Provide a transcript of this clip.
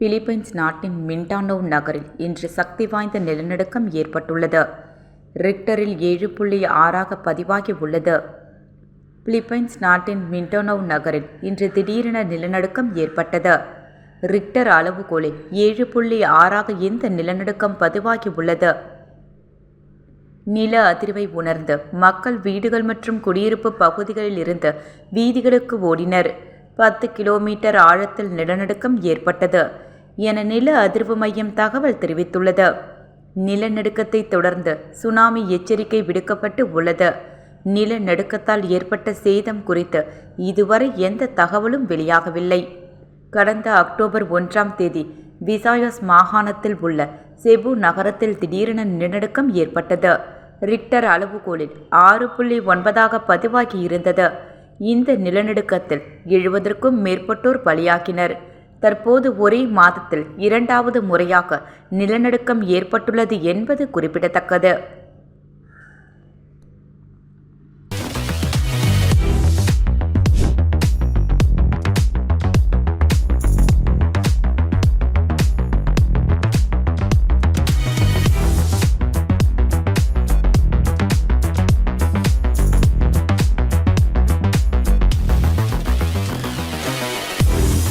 Philippines நாட்டின் Mindanao நகரில் இன்று சக்தி வாய்ந்த நிலநடுக்கம் ஏற்பட்டுள்ளது. ரிக்டரில் 7.6 பதிவாகி உள்ளது. பிலிப்பைன்ஸ் நாட்டின் மிண்டானோ நகரில் இன்று திடீரென நிலநடுக்கம் ஏற்பட்டது. ரிக்டர் அளவுகோலில் 7.6 இந்த நிலநடுக்கம் பதிவாகி உள்ளது. நில அதிர்வை உணர்ந்து மக்கள் வீடுகள் மற்றும் குடியிருப்பு பகுதிகளில் இருந்து வீதிகளுக்கு ஓடினர். 10 கிலோமீட்டர் ஆழத்தில் நிலநடுக்கம் ஏற்பட்டது என நில அதிர்வு மையம் தகவல் தெரிவித்துள்ளது. நிலநடுக்கத்தை தொடர்ந்து சுனாமி எச்சரிக்கை விடுக்கப்பட்டு உள்ளது. நிலநடுக்கத்தால் ஏற்பட்ட சேதம் குறித்து இதுவரை எந்த தகவலும் வெளியாகவில்லை. கடந்த அக்டோபர் 1ஆம் தேதி விசாயாஸ் மாகாணத்தில் உள்ள செபு நகரத்தில் திடீரென நிலநடுக்கம் ஏற்பட்டது. ரிக்டர் அளவுகோலில் 6.9 பதிவாகி இருந்தது. இந்த நிலநடுக்கத்தில் 70க்கும் மேற்பட்டோர் பலியாகினர். தற்போது ஒரே மாதத்தில் 2வது முறையாக நிலநடுக்கம் ஏற்பட்டுள்ளது என்பது குறிப்பிடத்தக்கது.